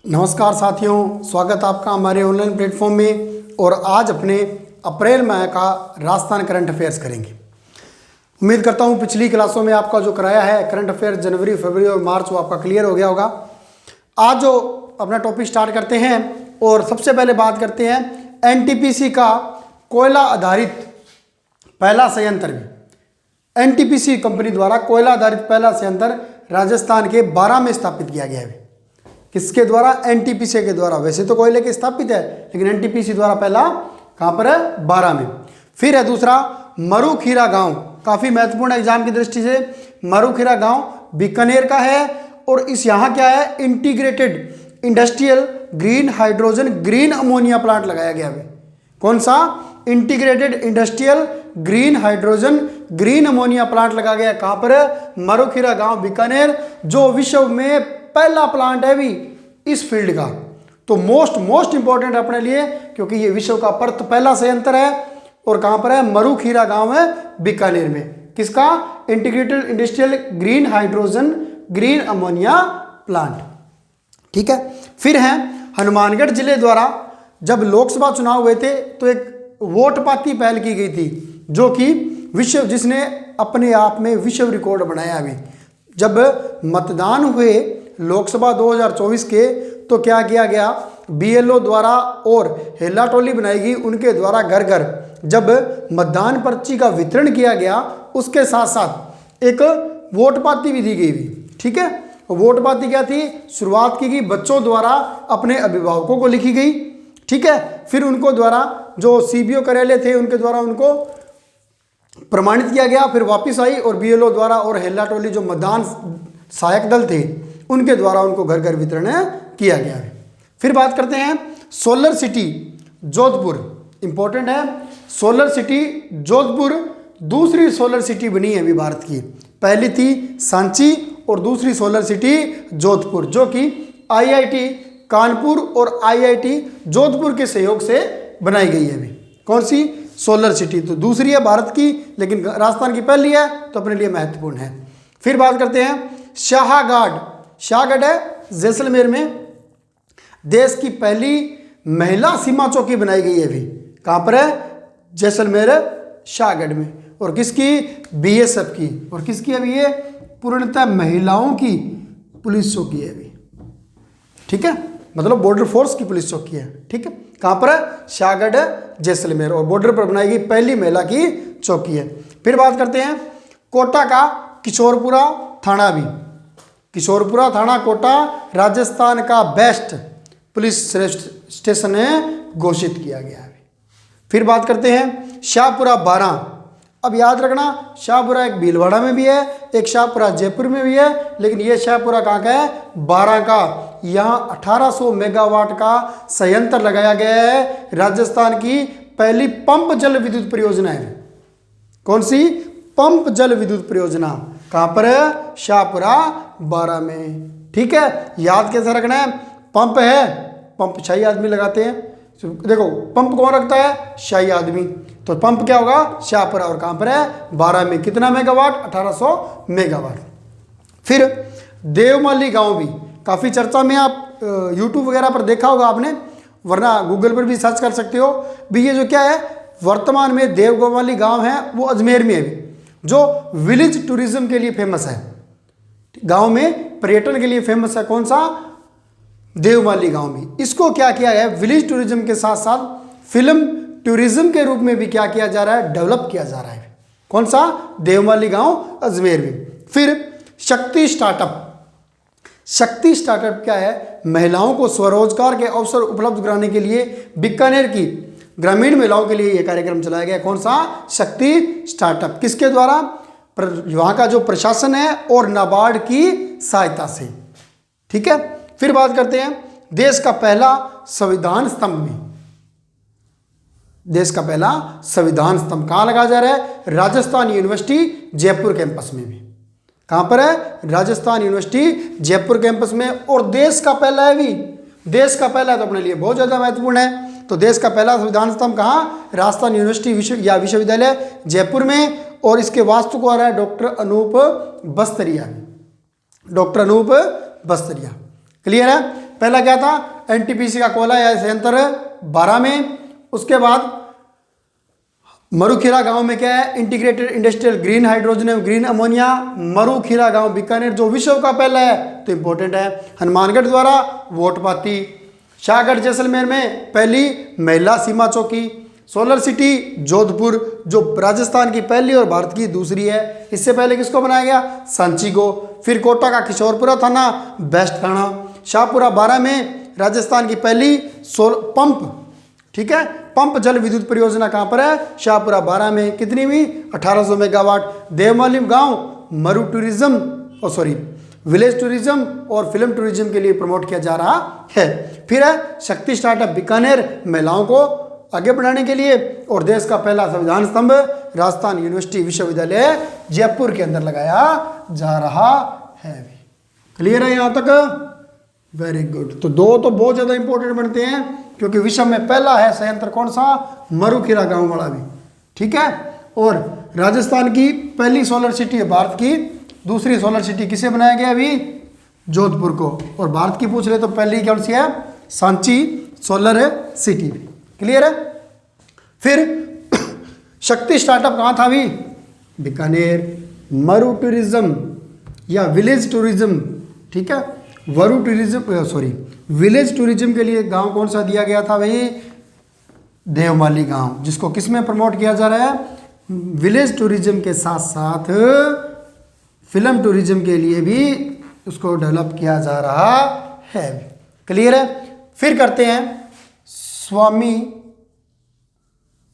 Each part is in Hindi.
नमस्कार साथियों, स्वागत आपका हमारे ऑनलाइन प्लेटफॉर्म में। और आज अपने अप्रैल माह का राजस्थान करंट अफेयर्स करेंगे। उम्मीद करता हूँ पिछली क्लासों में आपका जो कराया है करंट अफेयर्स जनवरी, फरवरी और मार्च वो आपका क्लियर हो गया होगा। आज जो अपना टॉपिक स्टार्ट करते हैं और सबसे पहले बात करते हैं एनटीपीसी का कोयला आधारित पहला संयंत्र भी। एनटीपीसी कंपनी द्वारा कोयला आधारित पहला संयंत्र राजस्थान के बारां में स्थापित किया गया है। किसके द्वारा? एनटीपीसी के द्वारा। वैसे तो कोयले के स्थापित है, लेकिन एनटीपीसी द्वारा पहला कहाँ पर है? बारां में। फिर है दूसरा मरुखीरा गांव, काफी महत्वपूर्ण एग्जाम की दृष्टि से। मरुखीरा गांव बीकानेर का है और इस यहाँ क्या है? Integrated industrial green hydrogen green ammonia plant लगाया गया है। कौन सा? Integrated industrial green hydrogen green ammonia plant लगाया गया। कहाँ पर? मरुखीरा गांव बीकानेर, जो विश्व में पहला प्लांट है भी इस फील्ड का। तो मोस्ट इंपॉर्टेंट अपने लिए, क्योंकि ये विश्व का पहला संयंत्र है। और कहां पर है? मरुखीरा गांव है बीकानेर में। किसका? Integrated industrial green hydrogen green ammonia plant. ठीक है। फिर है हनुमानगढ़ जिले द्वारा जब लोकसभा चुनाव हुए थे तो एक वोट पाती पहल की गई थी, जो कि जिसने अपने आप में विश्व रिकॉर्ड बनाया अभी। जब मतदान हुए लोकसभा 2024 के, तो क्या किया गया? बीएलओ द्वारा और हेला टोली बनाई गई, उनके द्वारा घर घर जब मतदान पर्ची का वितरण किया गया, उसके साथ साथ एक वोट पाती भी दी गई। ठीक है। वोट पाती क्या थी? शुरुआत की गई बच्चों द्वारा अपने अभिभावकों को लिखी गई। ठीक है। फिर उनको द्वारा जो सीबीओ कार्यालय थे उनके द्वारा उनको प्रमाणित किया गया, फिर वापस आई और बीएलओ द्वारा और हेला टोली जो मतदान सहायक दल थे उनके द्वारा उनको घर घर वितरण किया गया है। फिर बात करते हैं सोलर सिटी जोधपुर। इंपॉर्टेंट है, सोलर सिटी जोधपुर दूसरी सोलर सिटी बनी है अभी भारत की। पहली थी सांची और दूसरी सोलर सिटी जोधपुर, जो कि आईआईटी कानपुर और आईआईटी जोधपुर के सहयोग से बनाई गई है अभी। कौन सी? Solar city. तो दूसरी है भारत की, लेकिन राजस्थान की पहली है, तो अपने लिए महत्वपूर्ण है। फिर बात करते हैं शाहगढ़। शाहगढ़ है जैसलमेर में। देश की पहली महिला सीमा चौकी बनाई गई है अभी। कहाँ पर है? जैसलमेर शाहगढ़ में। और किसकी? बीएसएफ की। और किसकी अभी? ये पूर्णतः महिलाओं की पुलिस चौकी है अभी। ठीक है, मतलब बॉर्डर फोर्स की पुलिस चौकी है। ठीक है। कहाँ पर है? शाहगढ़ जैसलमेर, और बॉर्डर पर बनाई गई पहली महिला की चौकी है। फिर बात करते हैं कोटा का किशोरपुरा थाना भी। किशोरपुरा थाना कोटा राजस्थान का बेस्ट पुलिस स्टेशन घोषित किया गया है। फिर बात करते हैं शाहपुरा बारां। अब याद रखना, शाहपुरा एक भीलवाड़ा में भी है, एक शाहपुरा जयपुर में भी है, लेकिन ये शाहपुरा कहाँ का है? बारां का। यहाँ 1800 मेगावाट का संयंत्र लगाया गया है। राजस्थान की पहली पंप जल विद्युत परियोजना है। कौन सी? पंप जल विद्युत परियोजना। कहाँ पर है? शाहपुरा बारां में। ठीक है। याद कैसे रखना है? पंप है, पंप शाही आदमी लगाते हैं। देखो, पंप कौन रखता है? शाही आदमी। तो पंप क्या होगा? शाहपुरा। और कहाँ पर है? बारां में। कितना मेगावाट? 1800 मेगावाट। फिर देवमाली गांव भी काफ़ी चर्चा में, आप यूट्यूब वगैरह पर देखा होगा आपने, वरना गूगल पर भी सर्च कर सकते हो भी। ये जो क्या है, वर्तमान में देवमाली गांव है, वो अजमेर में है, जो विलेज टूरिज्म के लिए फेमस है। गांव में पर्यटन के लिए फेमस है। कौन सा? देवमाली गांव में। इसको क्या किया है? विलेज टूरिज्म के साथ साथ फिल्म टूरिज्म के रूप में भी क्या किया जा रहा है? डेवलप किया जा रहा है। कौन सा? देवमाली गांव अजमेर में। फिर शक्ति स्टार्टअप। शक्ति स्टार्टअप क्या है? महिलाओं को स्वरोजगार के अवसर उपलब्ध कराने के लिए बीकानेर की ग्रामीण महिलाओं के लिए यह कार्यक्रम चलाया गया। कौन सा? शक्ति स्टार्टअप। किसके द्वारा? वहां का जो प्रशासन है और नाबार्ड की सहायता से। ठीक है। फिर बात करते हैं देश का पहला संविधान स्तंभ में। देश का पहला संविधान स्तंभ कहां लगाया जा रहा है? राजस्थान यूनिवर्सिटी जयपुर कैंपस में भी। कहां पर है? राजस्थान यूनिवर्सिटी जयपुर कैंपस में। और देश का पहला है भी। देश का पहला तो अपने लिए बहुत ज्यादा महत्वपूर्ण है। तो देश का पहला संविधान स्तंभ कहां? राजस्थान यूनिवर्सिटी विश्वविद्यालय जयपुर में। और इसके वास्तुकार है डॉक्टर अनूप बस्तरिया। डॉक्टर अनूप बस्तरिया। क्लियर है? पहला क्या था, एनटीपीसी का कोयला या संयंत्र 12 में। उसके बाद मरुखीरा गांव में क्या है, इंटीग्रेटेड इंडस्ट्रियल ग्रीन हाइड्रोजन एवं ग्रीन अमोनिया, मरुखीरा गांव बीकानेर, जो विश्व का पहला है तो इंपॉर्टेंट है। हनुमानगढ़ द्वारा वोट पाती। शाहगढ़ जैसलमेर में पहली महिला सीमा चौकी। सोलर सिटी जोधपुर, जो राजस्थान की पहली और भारत की दूसरी है। इससे पहले किसको बनाया गया, सांची को। फिर कोटा का किशोरपुरा थाना बेस्ट थाना। शाहपुरा 12 में राजस्थान की पहली पंप, ठीक है, पंप जल विद्युत परियोजना कहाँ पर है, शाहपुरा 12 में। कितनी हुई, 1800 मेगावाट। देवमाली गांव मरु टूरिज्म विलेज टूरिज्म और फिल्म टूरिज्म के लिए प्रमोट किया जा रहा है। फिर है शक्ति स्टार्टअप बीकानेर, महिलाओं को आगे बढ़ाने के लिए। और देश का पहला संविधान स्तंभ राजस्थान यूनिवर्सिटी विश्वविद्यालय जयपुर के अंदर लगाया जा रहा है। क्लियर है यहाँ तक, वेरी गुड। तो दो तो बहुत ज़्यादा इंपॉर्टेंट बनते हैं, क्योंकि विश्व में पहला है संयंत्र कौन सा, मरुखीरा गांव वाला भी, ठीक है। और राजस्थान की पहली सोलर सिटी है, भारत की दूसरी सोलर सिटी किसे बनाया गया अभी, जोधपुर को। और भारत की पूछ रहे तो पहली कौन सी है, सांची सोलर सिटी। क्लियर है। फिर शक्ति स्टार्टअप कहाँ था अभी, बीकानेर। मरु टूरिज्म या विलेज टूरिज्म, ठीक है, विलेज टूरिज्म के लिए गांव कौन सा दिया गया था भाई, देवमाली गांव, जिसको किस में प्रमोट किया जा रहा है, विलेज टूरिज्म के साथ साथ फिल्म टूरिज्म के लिए भी उसको डेवलप किया जा रहा है। क्लियर है। फिर करते हैं Swami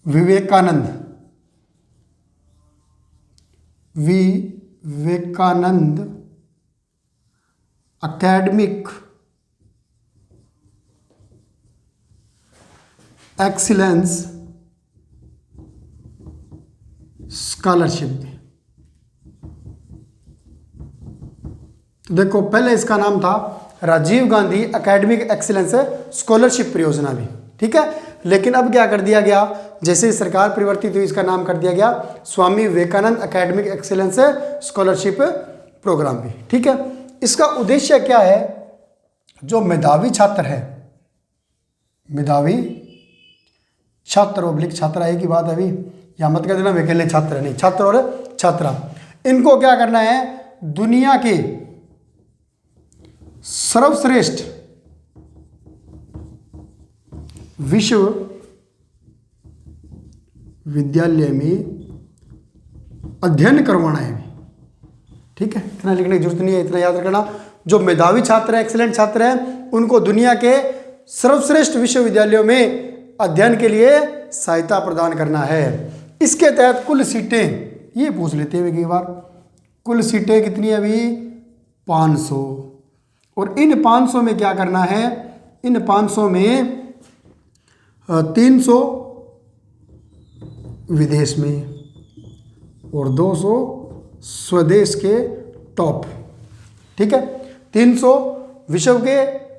Vivekananda academic excellence scholarship. तो देखो पहले इसका नाम था Rajiv Gandhi academic excellence scholarship परियोजना भी, ठीक है। लेकिन अब क्या कर दिया गया, जैसे सरकार परिवर्तित हुई इसका नाम कर दिया गया Swami Vivekananda academic excellence scholarship program भी, ठीक है। इसका उद्देश्य क्या है, जो मेधावी छात्र है, मेधावी छात्र ओब्लिक छात्रा एक ही बात है अभी, या मत कर देना वे अकेले छात्र नहीं, छात्र और छात्रा, इनको क्या करना है, दुनिया के सर्वश्रेष्ठ विश्व विद्यालय में अध्ययन करवाना है, ठीक है। इतना लिखने की जरूरत नहीं है, इतना याद रखना। जो मेधावी छात्र है, एक्सीलेंट छात्र हैं, उनको दुनिया के सर्वश्रेष्ठ विश्वविद्यालयों में अध्ययन के लिए सहायता प्रदान करना है। इसके तहत कुल सीटें, ये पूछ लेते हैं कई बार, कुल सीटें कितनी है अभी, 500। और इन 500 में क्या करना है, इन 500 में 300 विदेश में और 200 स्वदेश के टॉप, ठीक है। 300 विश्व के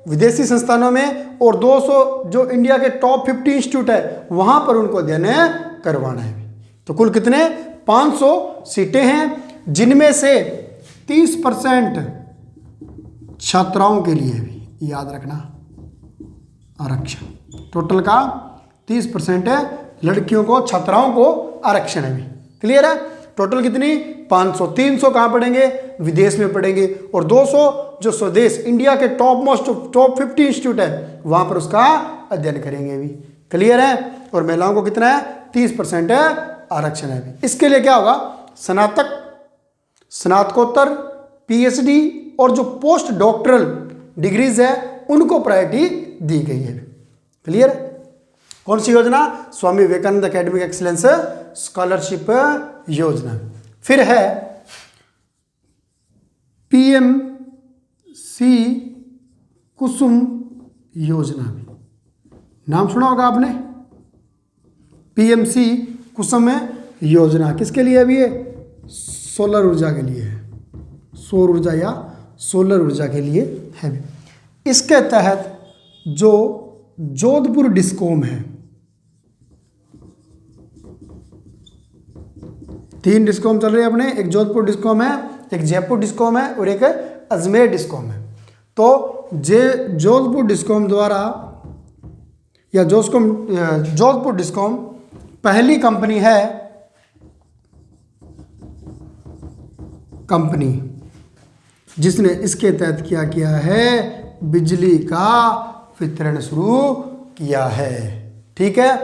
विदेशी संस्थानों में और 200 जो इंडिया के टॉप 50 इंस्टीट्यूट है वहां पर उनको अध्ययन करवाना है। तो कुल कितने, 500 सीटें हैं, जिनमें से 30% छात्राओं के लिए भी, याद रखना, आरक्षण। टोटल का 30% लड़कियों को, छात्राओं को आरक्षण है भी। क्लियर है। टोटल कितनी, 500। 300 कहाँ पढ़ेंगे, विदेश में पढ़ेंगे, और 200 जो स्वदेश इंडिया के टॉप 50 इंस्टीट्यूट है वहां पर उसका अध्ययन करेंगे भी। क्लियर है। और महिलाओं को कितना है, 30% आरक्षण है भी। इसके लिए क्या होगा, स्नातक, स्नातकोत्तर, पीएचडी और जो पोस्ट डॉक्टरल डिग्रीज है उनको प्रायोरिटी दी गई है। क्लियर। कौन सी योजना, स्वामी विवेकानंद एकेडमिक एक्सीलेंस स्कॉलरशिप योजना। फिर है पीएमसी कुसुम योजना, नाम सुना होगा आपने, पीएमसी कुसुम योजना किसके लिए अभी, ये सोलर ऊर्जा के लिए है, सौर ऊर्जा या सोलर ऊर्जा के लिए है। इसके तहत जो जोधपुर डिस्कॉम है, 3 डिस्कॉम चल रहे हैं अपने, एक जोधपुर डिस्कॉम है, एक जयपुर डिस्कॉम है और एक अजमेर डिस्कॉम है। तो जोधपुर डिस्कॉम द्वारा या जोधपुर डिस्कॉम पहली कंपनी है जिसने इसके तहत क्या किया है, बिजली का वितरण शुरू किया है। ठीक है,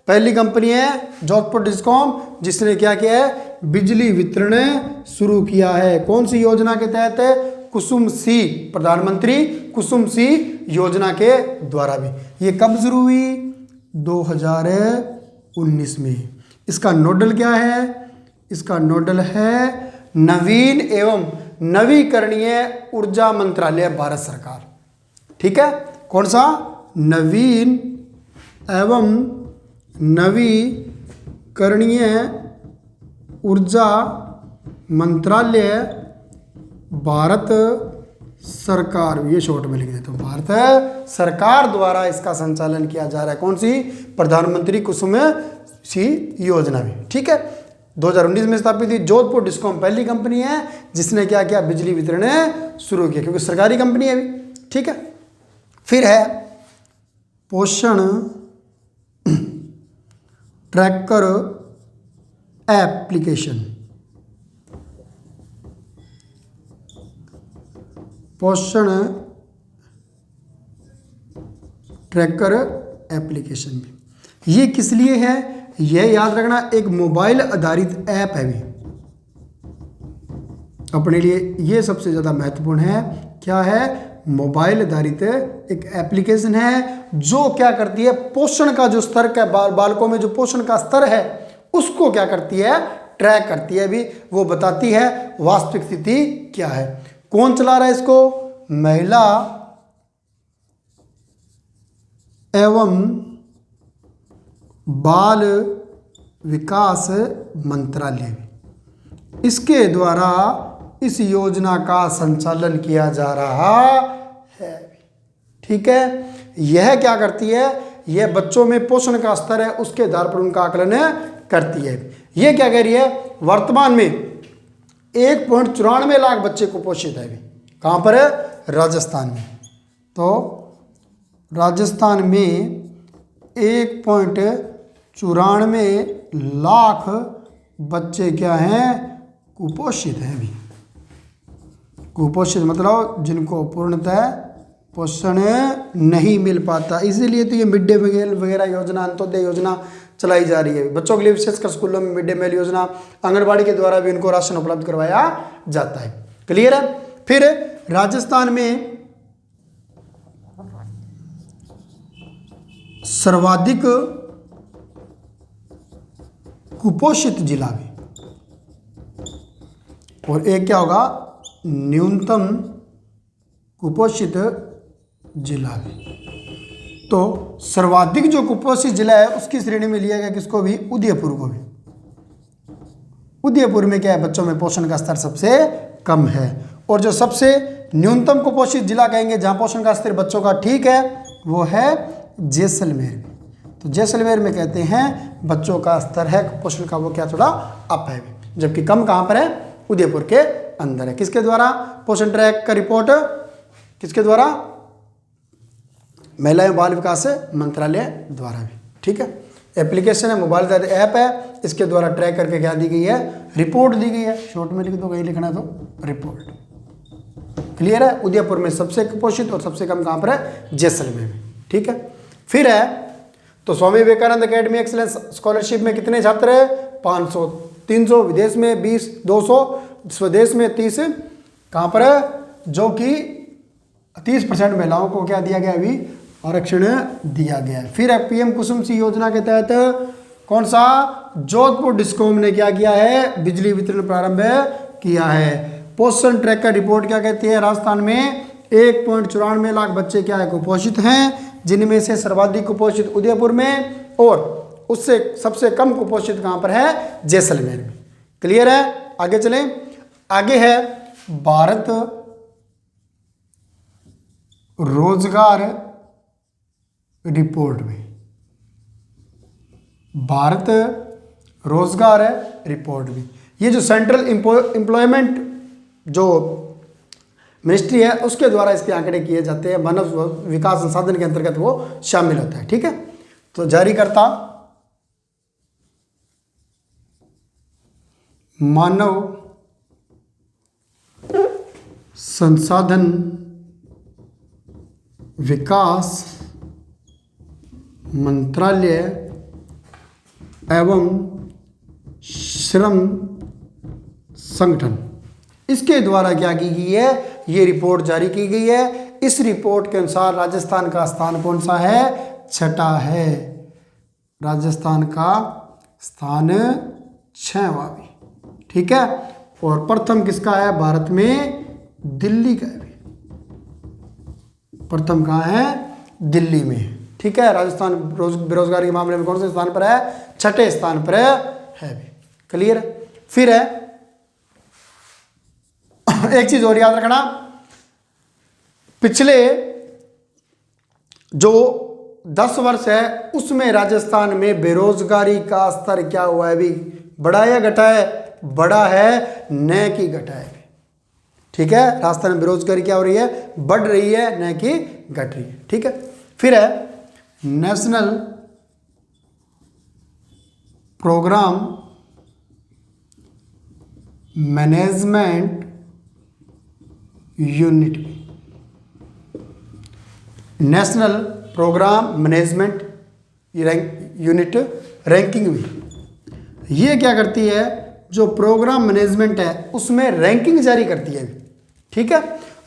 पहली कंपनी है जोधपुर डिस्कॉम जिसने क्या किया है, बिजली वितरण शुरू किया है। कौन सी योजना के तहत है? कुसुम सी, प्रधानमंत्री कुसुम सी योजना के द्वारा भी। ये कब शुरू हुई? 2019 में। इसका नोडल क्या है? इसका नोडल है नवीन एवं नवीकरणीय ऊर्जा मंत्रालय, भारत सरकार। ठीक है, कौन सा? नवीन एवं नवीकरणीय ऊर्जा मंत्रालय, भारत सरकार। ये शॉर्ट में लिख देता हूँ, भारत सरकार द्वारा इसका संचालन किया जा रहा है। कौन सी? प्रधानमंत्री कुसुम सी योजना भी। ठीक है, 2019 में स्थापित हुई। जोधपुर डिस्कॉम पहली कंपनी है जिसने क्या किया, बिजली वितरण शुरू किया, क्योंकि सरकारी कंपनी है अभी। ठीक है, फिर है पोषण ट्रैकर एप्लीकेशन। पोषण ट्रैकर एप्लीकेशन भी, ये किस लिए है? यह याद रखना, एक मोबाइल आधारित ऐप है भी अपने लिए। ये सबसे ज़्यादा महत्वपूर्ण है। क्या है? मोबाइल आधारित एक एप्लीकेशन है जो क्या करती है, पोषण का जो स्तर का बालकों में जो पोषण का स्तर है उसको क्या करती है, ट्रैक करती है भी। वो बताती है वास्तविक स्थिति क्या है। कौन चला रहा है इसको? महिला एवं बाल विकास मंत्रालय, इसके द्वारा इस योजना का संचालन किया जा रहा है। ठीक है, यह क्या करती है? यह बच्चों में पोषण का स्तर है उसके आधार पर उनका आकलन करती है। यह क्या कह रही है? वर्तमान में 1.94 लाख बच्चे कुपोषित है अभी। कहाँ पर है? राजस्थान में। तो राजस्थान में 1.94 लाख बच्चे क्या हैं? कुपोषित हैं अभी। कुपोषित मतलब जिनको पूर्णतः पोषण नहीं मिल पाता। इसीलिए तो ये मिड डे मील वगैरह योजना, अंत्योदय योजना चलाई जा रही है। बच्चों के लिए विशेषकर स्कूलों में मिड डे मील योजना, आंगनबाड़ी के द्वारा भी इनको राशन उपलब्ध करवाया जाता है। क्लियर है? फिर राजस्थान में सर्वाधिक कुपोषित जिला भी, और एक क्या होगा? न्यूनतम कुपोषित जिला भी। तो सर्वाधिक जो कुपोषित जिला है उसकी श्रेणी में लिया गया किसको भी? उदयपुर को भी। उदयपुर में क्या है? बच्चों में पोषण का स्तर सबसे कम है। और जो सबसे न्यूनतम कुपोषित जिला कहेंगे जहां पोषण का स्तर बच्चों का ठीक है, वो है जैसलमेर। तो जैसलमेर में कहते हैं बच्चों का स्तर है पोषण का, वो क्या थोड़ा अप है, जबकि कम कहां पर है? उदयपुर के अंदर है। किसके द्वारा पोषण ट्रैक का रिपोर्ट? किसके द्वारा? महिला एवं बाल विकास मंत्रालय द्वारा भी। ठीक है, एप्लीकेशन है, मोबाइल ऐप है, इसके द्वारा ट्रैक करके क्या दी गई है? रिपोर्ट दी गई है। शॉर्ट में लिख दो, कहीं लिखना तो रिपोर्ट। क्लियर है? उदयपुर में सबसे कुपोषित और सबसे कम कहां पर है? जैसलमेर में। ठीक है, फिर है तो Swami Vivekananda academy excellence scholarship में कितने छात्र है? 500, 300 विदेश में 20, 200 स्वदेश में 30। कहाँ पर है? जो कि 30% महिलाओं को क्या दिया गया? अभी आरक्षण दिया गया है। फिर पीएम कुसुम सी योजना के तहत कौन सा? जोधपुर डिस्कॉम ने क्या किया है? बिजली वितरण प्रारंभ किया है। पोषण ट्रैकर रिपोर्ट क्या कहती है? राजस्थान में 1.94 लाख बच्चे क्या है? कुपोषित हैं, जिनमें से सर्वाधिक कुपोषित उदयपुर में और उससे सबसे कम कुपोषित कहां पर है? जैसलमेर में। क्लियर है? आगे चलें। आगे है भारत रोजगार रिपोर्ट में। भारत रोजगार रिपोर्ट भी, ये जो सेंट्रल एम्प्लॉयमेंट जो मिनिस्ट्री है उसके द्वारा इसके आंकड़े किए जाते हैं, मानव विकास संसाधन के अंतर्गत वो शामिल होता है। ठीक है, तो जारीकर्ता मानव संसाधन विकास मंत्रालय एवं श्रम संगठन, इसके द्वारा क्या की गई है, ये रिपोर्ट जारी की गई है। इस रिपोर्ट के अनुसार राजस्थान का स्थान कौन सा है, छठा है। राजस्थान का स्थान 6वां भी। ठीक है, और प्रथम किसका है, भारत में दिल्ली का है। प्रथम कहाँ है, दिल्ली में। ठीक है, राजस्थान बेरोजगारी के मामले में कौन से स्थान पर है, छठे स्थान पर है भी। क्लियर। फिर है एक चीज और याद रखना, पिछले जो 10 वर्ष है उसमें राजस्थान में बेरोजगारी का स्तर क्या हुआ है भी, बढ़ा है घटा है, बढ़ा है न कि घटा है। ठीक है, राजस्थान में बेरोजगारी क्या हो रही है, बढ़ रही है न कि घट रही है। ठीक है, फिर है national programme management unit, national programme management unit ranking भी, ये क्या करती है, जो प्रोग्राम मैनेजमेंट है उसमें रैंकिंग जारी करती है। ठीक है,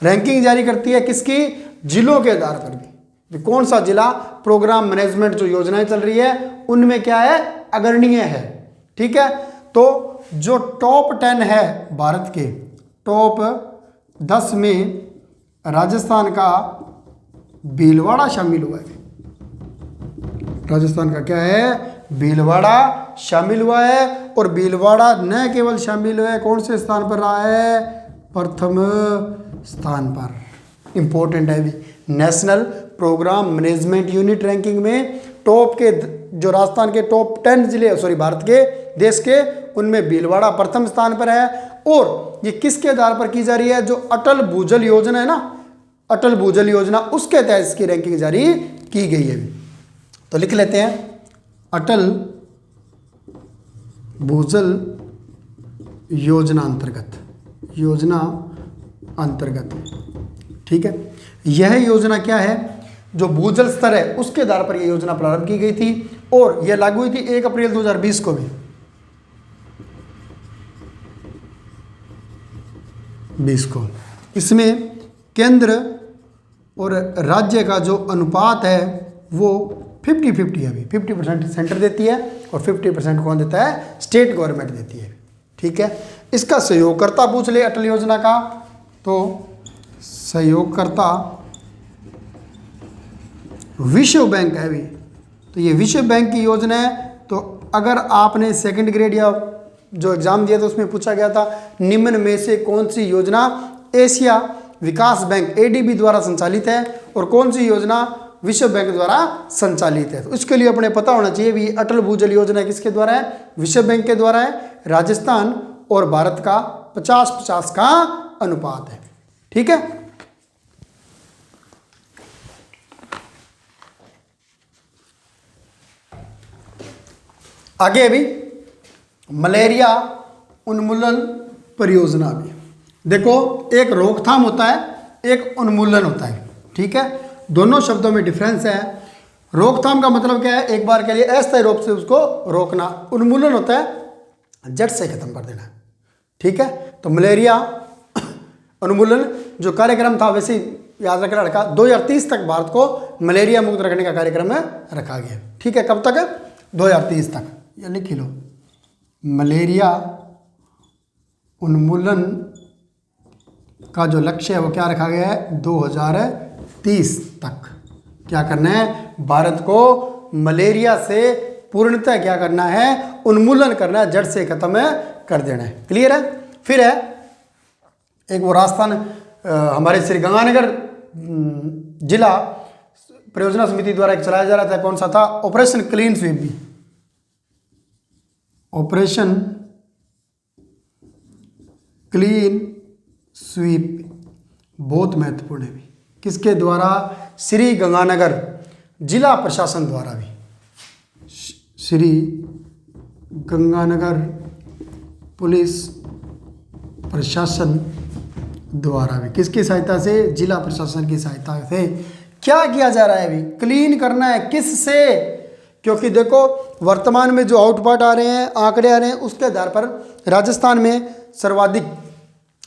रैंकिंग जारी करती है किसकी, जिलों के आधार पर भी कौन सा जिला प्रोग्राम मैनेजमेंट जो योजनाएं चल रही है उनमें क्या है, अग्रणीय है। ठीक है, तो जो टॉप 10 है भारत के, टॉप 10 में राजस्थान का भीलवाड़ा शामिल हुआ है। राजस्थान का क्या है, भीलवाड़ा शामिल हुआ है। और भीलवाड़ा न केवल शामिल हुआ है, कौन से स्थान पर रहा है, प्रथम स्थान पर। इंपॉर्टेंट है भी, national programme management unit ranking में टॉप के जो राजस्थान के टॉप 10 जिले, सॉरी भारत के देश के, उनमें भीलवाड़ा प्रथम स्थान पर है। और ये किसके आधार पर की जा रही है, जो अटल भूजल योजना है ना, अटल भूजल योजना, उसके तहत इसकी रैंकिंग जारी की गई है। तो लिख लेते हैं, अटल भूजल योजना अंतर्गत। ठीक है, यह योजना क्या है, जो भूजल स्तर है उसके आधार पर यह योजना प्रारंभ की गई थी और यह लागू हुई थी 1 अप्रैल 2020 को भी। 20 को इसमें केंद्र और राज्य का जो अनुपात है वो 50-50 है। अभी 50% सेंटर देती है और 50% कौन देता है, स्टेट गवर्नमेंट देती है। ठीक है, इसका सहयोगकर्ता पूछ ले अटल योजना का, तो सहयोगकर्ता विश्व बैंक है भी। तो ये विश्व बैंक की योजना है। तो अगर आपने सेकंड ग्रेड या जो एग्जाम दिया तो उसमें पूछा गया था, निम्न में से कौन सी योजना एशिया विकास बैंक एडीबी द्वारा संचालित है और कौन सी योजना विश्व बैंक द्वारा संचालित है। तो इसके लिए अपने पता होना चाहिए भी, अटल भूजल योजना किसके द्वारा है, विश्व बैंक के द्वारा है। राजस्थान और भारत का 50-50 का अनुपात है। ठीक है, आगे अभी मलेरिया उन्मूलन परियोजना भी। देखो, एक रोकथाम होता है, एक उन्मूलन होता है। ठीक है, दोनों शब्दों में डिफरेंस है। रोकथाम का मतलब क्या है, एक बार के लिए अस्थायी रूप से उसको रोकना। उन्मूलन होता है जड़ से खत्म कर देना। ठीक है, तो मलेरिया उन्मूलन जो कार्यक्रम था, वैसे याद रखना रखा, 2030 तक भारत को मलेरिया मुक्त रखने का कार्यक्रम रखा गया। ठीक है, कब तक, 2030 तक, ये लिख लो। मलेरिया उन्मूलन का जो लक्ष्य है वो क्या रखा गया है, 2030 तक क्या करना है, भारत को मलेरिया से पूर्णतः क्या करना है, उन्मूलन करना है, जड़ से खत्म कर देना है। क्लियर है। फिर है एक वो राजस्थान हमारे श्री गंगानगर जिला परियोजना समिति द्वारा एक चलाया जा रहा था, कौन सा था, ऑपरेशन क्लीन स्वीप भी। ऑपरेशन क्लीन स्वीप बहुत महत्वपूर्ण है भी। किसके द्वारा? श्री गंगानगर जिला प्रशासन द्वारा भी, श्री गंगानगर पुलिस प्रशासन द्वारा भी। किसकी सहायता से? जिला प्रशासन की सहायता से। क्या किया जा रहा है अभी? क्लीन करना है। किससे? क्योंकि देखो वर्तमान में जो आउटपुट आ रहे हैं, आंकड़े आ रहे हैं, उसके आधार पर राजस्थान में सर्वाधिक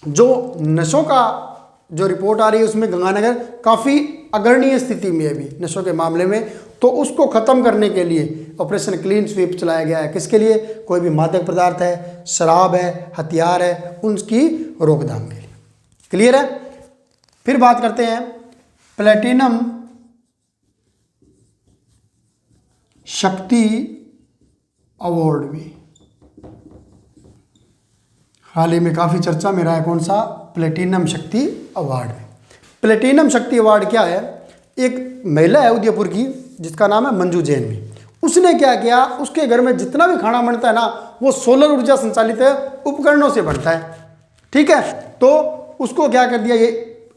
जो नशों का जो रिपोर्ट आ रही है उसमें गंगानगर काफ़ी अग्रणीय स्थिति में है अभी नशों के मामले में। तो उसको ख़त्म करने के लिए ऑपरेशन क्लीन स्वीप चलाया गया है। किसके लिए? कोई भी मादक पदार्थ है, शराब है, हथियार है, उनकी रोकथाम के लिए। क्लियर है? फिर बात करते हैं प्लेटिनम शक्ति अवार्ड भी। हाल ही में काफ़ी चर्चा में रहा है। कौन सा? प्लेटिनम शक्ति अवार्ड। प्लेटिनम शक्ति अवार्ड क्या है? एक महिला है उदयपुर की जिसका नाम है मंजू जैन भी। उसने क्या किया? उसके घर में जितना भी खाना बनता है ना, वो सोलर ऊर्जा संचालित उपकरणों से बनता है। ठीक है, तो उसको क्या कर दिया? ये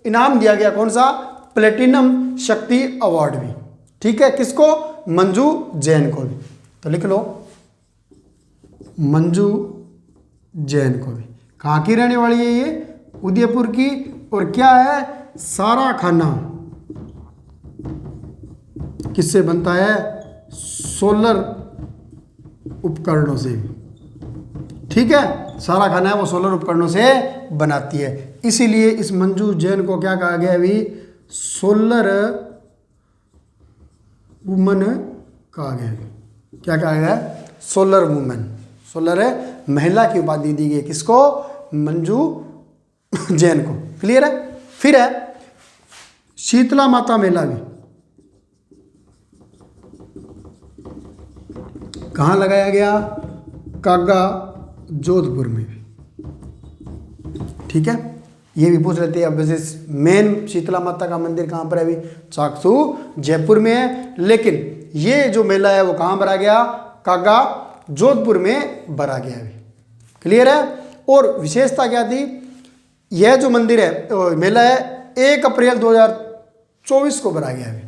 इनाम दिया गया। कौन सा? प्लेटिनम शक्ति अवार्ड भी। ठीक है, किसको? मंजू जैन को भी। तो लिख लो मंजू जैन को भी। कहाँ की रहने वाली है ये? उदयपुर की। और क्या है? सारा खाना किससे बनता है? सोलर उपकरणों से। ठीक है, सारा खाना है वो सोलर उपकरणों से बनाती है। इसीलिए इस मंजू जैन को क्या कहा गया अभी? सोलर वुमन कहा गया। क्या कहा गया? Solar woman. सोलर महिला की उपाधि दी गई। किसको? मंजू जैन को। क्लियर है? फिर है शीतला माता मेला भी। कहाँ लगाया गया? कागा जोधपुर में भी। ठीक है, ये भी पूछ लेते हैं। अब वैसे मेन शीतला माता का मंदिर कहाँ पर है अभी? चाकसू जयपुर में है। लेकिन ये जो मेला है वो कहाँ भरा गया? कागा जोधपुर में भरा गया अभी। क्लियर है? और विशेषता क्या थी? यह जो मंदिर है मेला है 1 अप्रैल 2024 को भरा गया अभी।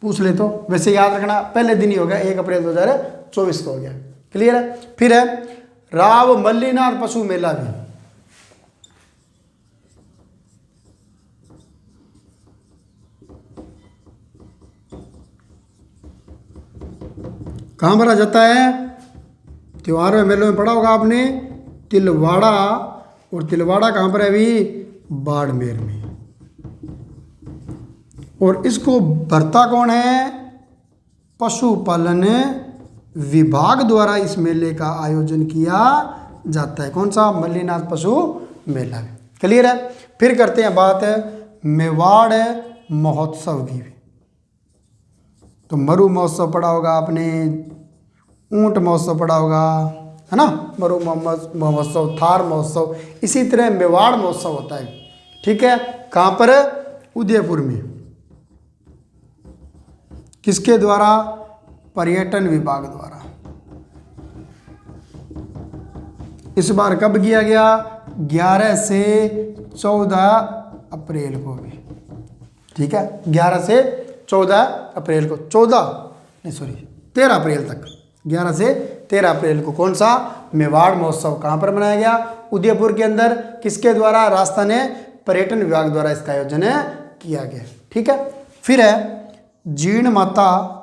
पूछ ले तो वैसे याद रखना, पहले दिन ही हो गया, 1 अप्रैल 2024 को हो गया। क्लियर है? फिर है राव मल्लीनाथ पशु मेला भी। कहाँ भरा जाता है? त्योहार में मेलों में पढ़ा होगा आपने, तिलवाड़ा। और तिलवाड़ा कहाँ पर है अभी? बाड़मेर में। और इसको भरता कौन है? पशुपालन विभाग द्वारा इस मेले का आयोजन किया जाता है। कौन सा? मल्लीनाथ पशु मेला। क्लियर है? फिर करते हैं बात मेवाड़ महोत्सव की। तो मरु महोत्सव पढ़ा होगा आपने, ऊंट महोत्सव पढ़ा होगा, है ना? मरु महोत्सव, थार महोत्सव। इसी तरह मेवाड़ महोत्सव होता है। ठीक है, कहाँ पर? उदयपुर में। किसके द्वारा? पर्यटन विभाग द्वारा। इस बार कब किया गया? 11 से 14 अप्रैल को भी। ठीक है, 11 से 14 अप्रैल को, 13 अप्रैल तक, 11 से 13 अप्रैल को। कौन सा? मेवाड़ महोत्सव। कहाँ पर मनाया गया? उदयपुर के अंदर। किसके द्वारा? राजस्थान पर्यटन विभाग द्वारा इसका आयोजन किया गया। ठीक है, फिर है जीण माता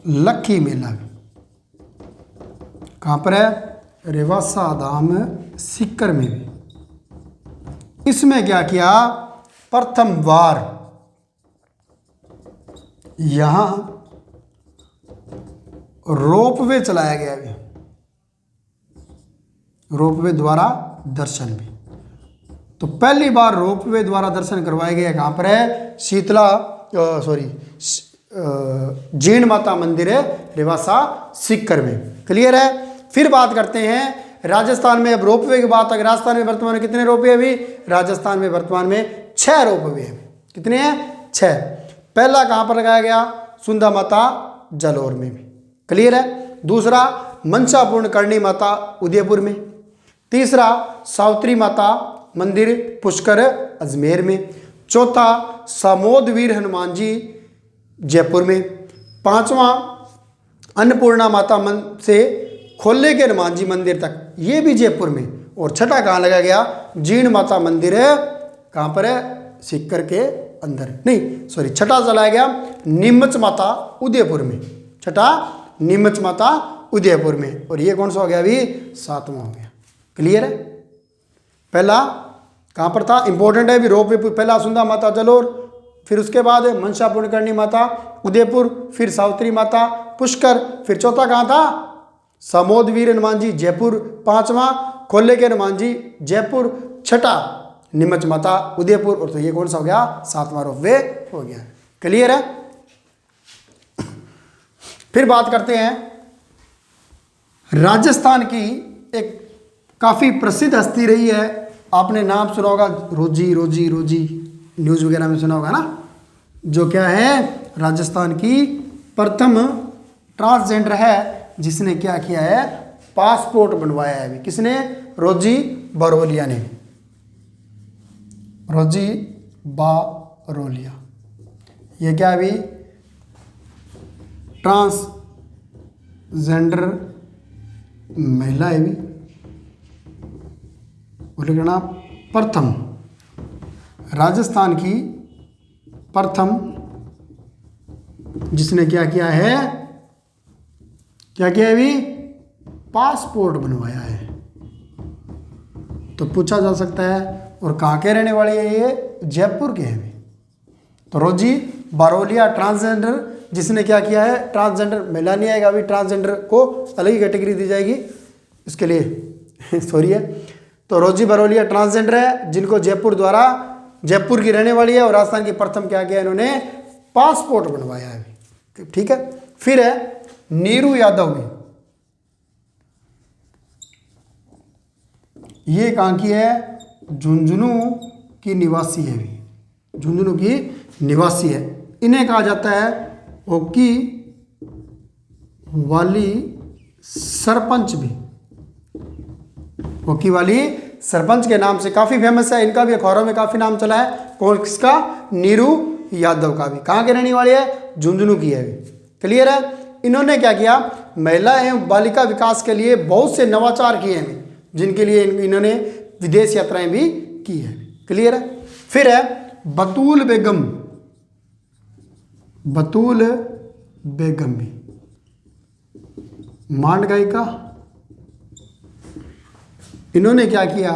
लक्खी मेला। कहाँ पर है? रेवासा धाम सीकर में भी। इसमें क्या किया? प्रथम बार यहां रोपवे चलाया गया है। रोपवे द्वारा दर्शन भी। तो पहली बार रोपवे द्वारा दर्शन करवाए गए कहाँ पर है? जीण माता मंदिर है रेवासा सीकर में। क्लियर है? फिर बात करते हैं राजस्थान में। अब रोपवे की बात, अगर राजस्थान में वर्तमान में कितने रोपवे अभी? राजस्थान में वर्तमान में 6 रोपवे हैं। कितने हैं? 6। पहला कहाँ पर लगाया गया? सुंदा माता जालौर में भी। क्लियर है? दूसरा मनसापूर्ण करणी माता उदयपुर में। तीसरा सावित्री माता मंदिर पुष्कर अजमेर में। चौथा सामोद वीर हनुमान जी जयपुर में। पांचवा अन्नपूर्णा माता से खोले के हनुमान जी मंदिर तक, ये भी जयपुर में। और छठा कहाँ लगा गया, जीर्ण माता मंदिर है, कहाँ पर है, सीकर के अंदर, नहीं सॉरी, छठा चलाया गया नीमच माता उदयपुर में। छठा नीमच माता उदयपुर में। और ये कौन सा हो गया अभी, सातवां हो गया। क्लियर है। पहला कहाँ पर था, इंपॉर्टेंट है अभी, रोप वे पहला सुंदा माता जलोर, फिर उसके बाद मनसा पुण्यकर्णी माता उदयपुर, फिर सावित्री माता पुष्कर, फिर चौथा कहाँ था, सामोद वीर हनुमान जी जयपुर, पांचवा खोले के हनुमान जी जयपुर, छठा नीमच माता उदयपुर, और तो ये कौन सा हो गया, सातवां रोप वे हो गया। क्लियर है। फिर बात करते हैं राजस्थान की एक काफ़ी प्रसिद्ध हस्ती रही है, आपने नाम सुना होगा, रोजी रोजी रोजी, न्यूज़ वगैरह में सुना होगा ना, जो क्या है, राजस्थान की प्रथम ट्रांसजेंडर है जिसने क्या किया है, पासपोर्ट बनवाया है अभी। किसने, रोजी बारोलिया ने, रोजी बारोलिया। ये क्या अभी ट्रांसजेंडर महिला है भी, बोले कहना प्रथम, राजस्थान की प्रथम जिसने क्या किया है, क्या किया है अभी, पासपोर्ट बनवाया है। तो पूछा जा सकता है, और कहाँ के रहने वाले है ये, जयपुर के हैं। तो रोजी बारोलिया ट्रांसजेंडर जिसने क्या किया है, ट्रांसजेंडर महिला नहीं आएगा अभी, ट्रांसजेंडर को अलग ही कैटेगरी दी जाएगी इसके लिए सॉरी है। तो रोजी बारोलिया ट्रांसजेंडर है जिनको जयपुर द्वारा, जयपुर की रहने वाली है, और राजस्थान की प्रथम क्या किया इन्होंने, पासपोर्ट बनवाया है अभी। ठीक है। फिर है नीरू यादव भी, ये कहाँ की है, झुंझुनू की निवासी है भी, झुंझुनू की निवासी है। इन्हें कहा जाता है हॉकी वाली सरपंच भी, हॉकी वाली सरपंच के नाम से काफ़ी फेमस है। इनका भी अखबारों में काफ़ी नाम चला है। कौन, किसका, नीरू यादव का भी। कहाँ के रहने वाली है, झुंझुनू की है भी। क्लियर है। इन्होंने क्या किया, महिला एवं बालिका विकास के लिए बहुत से नवाचार किए हैं, जिनके लिए इन्होंने विदेश यात्राएं भी की है। क्लियर है। फिर है बतूल बेगम, बतूल बेगम भी मांड गायिका। इन्होंने क्या किया,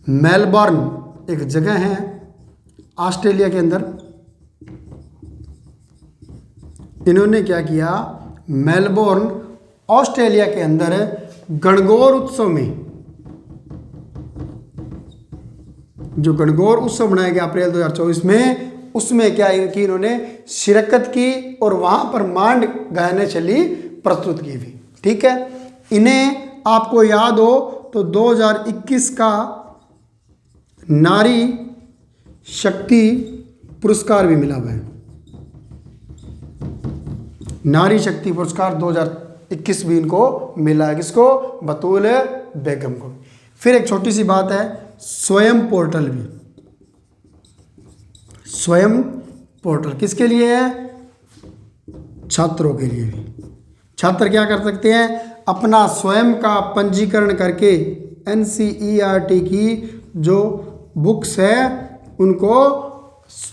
मेलबर्न एक जगह है ऑस्ट्रेलिया के अंदर, इन्होंने क्या किया, मेलबोर्न ऑस्ट्रेलिया के अंदर गणगौर उत्सव में, जो गणगौर उत्सव मनाया गया अप्रैल 2024 में, उसमें क्या कि इन्होंने शिरकत की और वहां पर मांड गायन शैली प्रस्तुत की थी। ठीक है। इन्हें आपको याद हो तो 2021 का नारी शक्ति पुरस्कार भी मिला हुआ है, नारी शक्ति पुरस्कार 2021 भी इनको मिला है। किसको, बतूल बेगम को। फिर एक छोटी सी बात है, स्वयं पोर्टल भी, स्वयं पोर्टल किसके लिए है, छात्रों के लिए भी। छात्र क्या कर सकते हैं, अपना स्वयं का पंजीकरण करके NCERT की जो बुक्स है उनको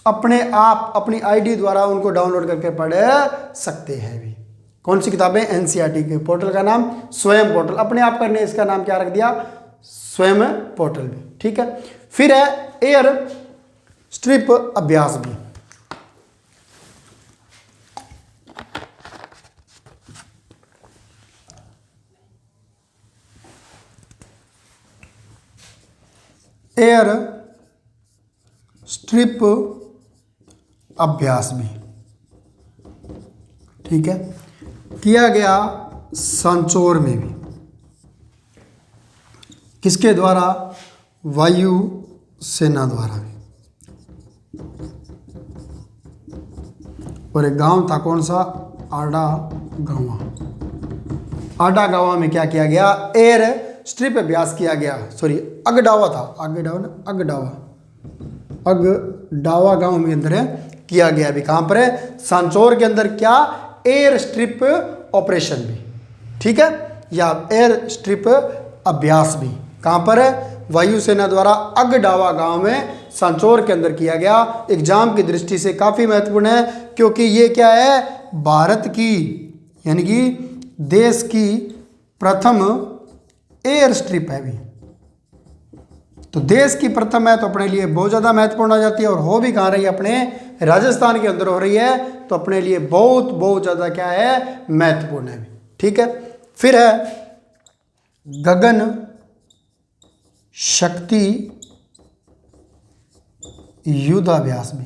अपने आप अपनी ID द्वारा उनको डाउनलोड करके पढ़ सकते हैं भी। कौन सी किताबें, NCERT के पोर्टल का नाम स्वयं पोर्टल, अपने आप करने इसका नाम क्या रख दिया, स्वयं पोर्टल भी। ठीक है। फिर है एयर स्ट्रिप अभ्यास भी, एयर स्ट्रिप अभ्यास भी। ठीक है। किया गया सांचौर में भी, किसके द्वारा, वायु सेना द्वारा भी। और एक गांव था कौन सा, आडा गांवा। आडा गांवा में क्या किया गया, एयर स्ट्रिप अभ्यास किया गया, सॉरी अगडावा था, अगडावा ना, अगडावा गांव के अंदर किया गया भी। कहाँ पर है? सांचौर के अंदर। क्या? एयर स्ट्रिप ऑपरेशन भी, ठीक है, या एयर स्ट्रिप अभ्यास भी कहाँ पर है? वायुसेना द्वारा अगडावा गांव में सांचौर के अंदर किया गया। एग्जाम की दृष्टि से काफ़ी महत्वपूर्ण है, क्योंकि ये क्या है? भारत की यानी कि देश की प्रथम एयर स्ट्रिप है भी। तो देश की प्रथम है तो अपने लिए बहुत ज़्यादा महत्वपूर्ण हो जाती है, और हो भी कहाँ रही है? अपने राजस्थान के अंदर हो रही है, तो अपने लिए बहुत बहुत ज़्यादा क्या है? महत्वपूर्ण है, ठीक है। फिर है गगन शक्ति युद्धाभ्यास भी,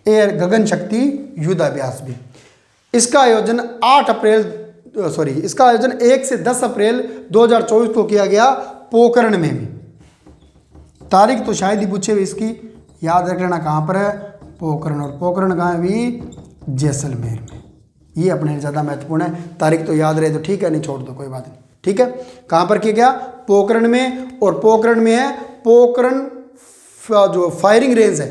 एयर गगन शक्ति युद्धाभ्यास भी। इसका आयोजन 1 से 10 अप्रैल 2024 को किया गया पोखरण में भी। तारीख तो शायद ही पूछे हुए, इसकी याद रख लेना कहाँ पर है? पोखरण। और पोखरण कहाँ है भी? जैसलमेर में। ये अपने लिए ज़्यादा महत्वपूर्ण है, तारीख तो याद रहे तो ठीक है, नहीं छोड़ दो कोई बात नहीं, ठीक है। कहाँ पर किया गया? पोखरण में। और पोखरण में है पोखरण जो फायरिंग रेंज है,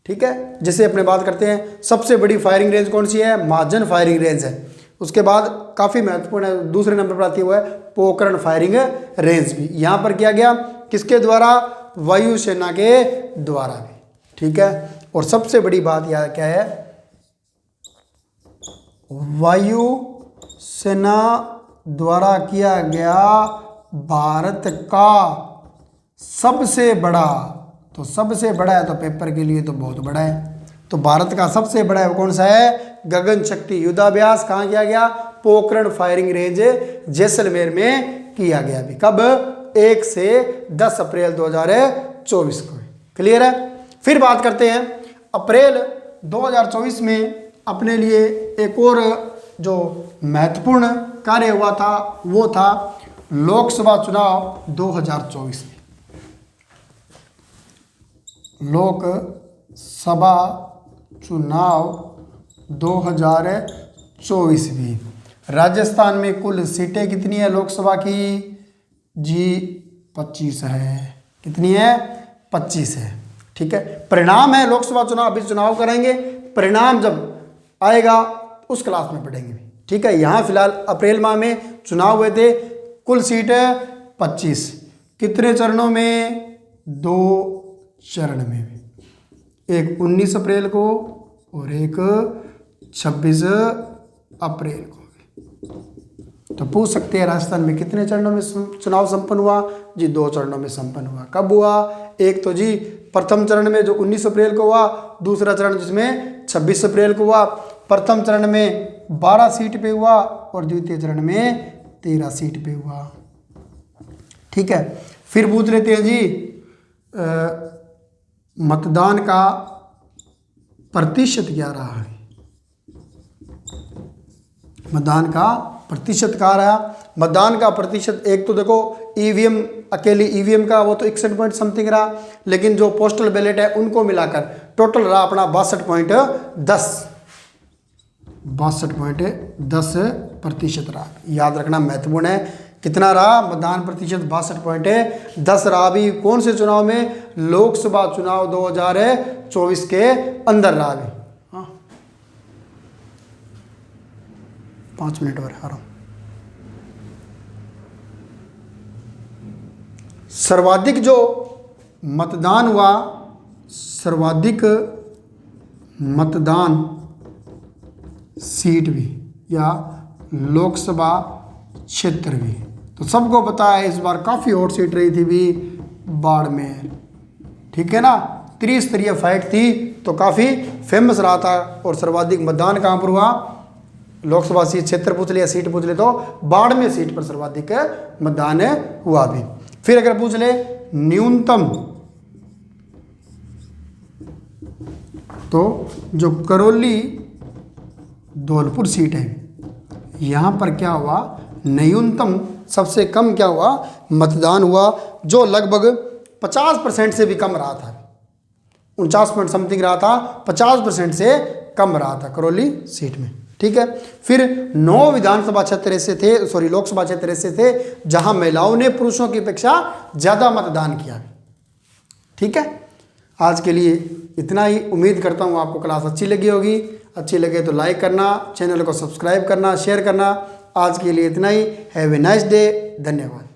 ठीक है। जैसे अपने बात करते हैं सबसे बड़ी फायरिंग रेंज कौन सी है? महाजन फायरिंग रेंज है। उसके बाद काफ़ी महत्वपूर्ण है, दूसरे नंबर पर आती हुआ है पोखरण फायरिंग रेंज भी। यहाँ पर किया गया किसके द्वारा? वायुसेना के द्वारा भी, ठीक है। और सबसे बड़ी बात यह क्या है? वायुसेना द्वारा किया गया भारत का सबसे बड़ा, तो सबसे बड़ा है तो पेपर के लिए तो बहुत बड़ा है, तो भारत का सबसे बड़ा है वो कौन सा है? गगन शक्ति युद्धाभ्यास। कहाँ किया गया? पोखरण फायरिंग रेंज जैसलमेर में किया गया भी। कब? 1 से 10 अप्रैल 2024 को। क्लियर है। फिर बात करते हैं अप्रैल 2024 में अपने लिए एक और जो महत्वपूर्ण कार्य हुआ था वो था लोकसभा चुनाव 2024 में। लोकसभा चुनाव 2024 भी। राजस्थान में कुल सीटें कितनी है लोकसभा की? जी 25 है। कितनी है? 25 है, ठीक है। परिणाम है लोकसभा चुनाव, अभी चुनाव करेंगे, परिणाम जब आएगा उस क्लास में पढ़ेंगे, ठीक है। यहाँ फिलहाल अप्रैल माह में चुनाव हुए थे, कुल सीट है 25। कितने चरणों में? 2 चरण में, एक 19 अप्रैल को और एक 26 अप्रैल को। तो पूछ सकते हैं राजस्थान में कितने चरणों में चुनाव संपन्न हुआ? जी 2 चरणों में संपन्न हुआ। कब हुआ? एक तो जी प्रथम चरण में जो 19 अप्रैल को हुआ, दूसरा चरण जिसमें 26 अप्रैल को हुआ। प्रथम चरण में 12 सीट पे हुआ और द्वितीय चरण में 13 सीट पे हुआ, ठीक है। फिर पूछ लेते हैं जी मतदान का प्रतिशत क्या रहा है? मतदान का प्रतिशत क्या रहा? मतदान का प्रतिशत एक तो देखो ईवीएम, अकेली ईवीएम का वो तो 61 पॉइंट समथिंग रहा, लेकिन जो पोस्टल बैलेट है उनको मिलाकर टोटल रहा अपना 62.10% रहा। याद रखना महत्वपूर्ण है। कितना रहा मतदान प्रतिशत? 62.10 रहा। भी कौन से चुनाव में? लोकसभा चुनाव 2024 के अंदर रहा। भी हाँ 5 मिनट और आ रहा हूं। सर्वाधिक जो मतदान हुआ, सर्वाधिक मतदान सीट भी या लोकसभा क्षेत्र भी, तो सबको पता है इस बार काफ़ी हॉट सीट रही थी भी बाड़मेर, ठीक है ना। त्रिस्तरीय फाइट थी तो काफ़ी फेमस रहा था। और सर्वाधिक मतदान कहाँ पर हुआ? लोकसभा सीट क्षेत्र पूछ लिया, सीट पूछ ले तो बाड़मेर सीट पर सर्वाधिक मतदान हुआ भी। फिर अगर पूछ ले न्यूनतम, तो जो करौली धौलपुर सीट है यहाँ पर क्या हुआ? न्यूनतम सबसे कम क्या हुआ? मतदान हुआ, जो लगभग 50% से भी कम रहा था। 49 पॉइंट समथिंग रहा था, 50% से कम रहा था करौली सीट में, ठीक है। फिर 9 विधानसभा क्षेत्र ऐसे थे, सॉरी लोकसभा क्षेत्र ऐसे थे जहां महिलाओं ने पुरुषों की अपेक्षा ज़्यादा मतदान किया। ठीक है, आज के लिए इतना ही। उम्मीद करता हूँ आपको क्लास अच्छी लगी होगी। अच्छी लगे तो लाइक करना, चैनल को सब्सक्राइब करना, शेयर करना। आज के लिए इतना ही। Have a nice day. धन्यवाद।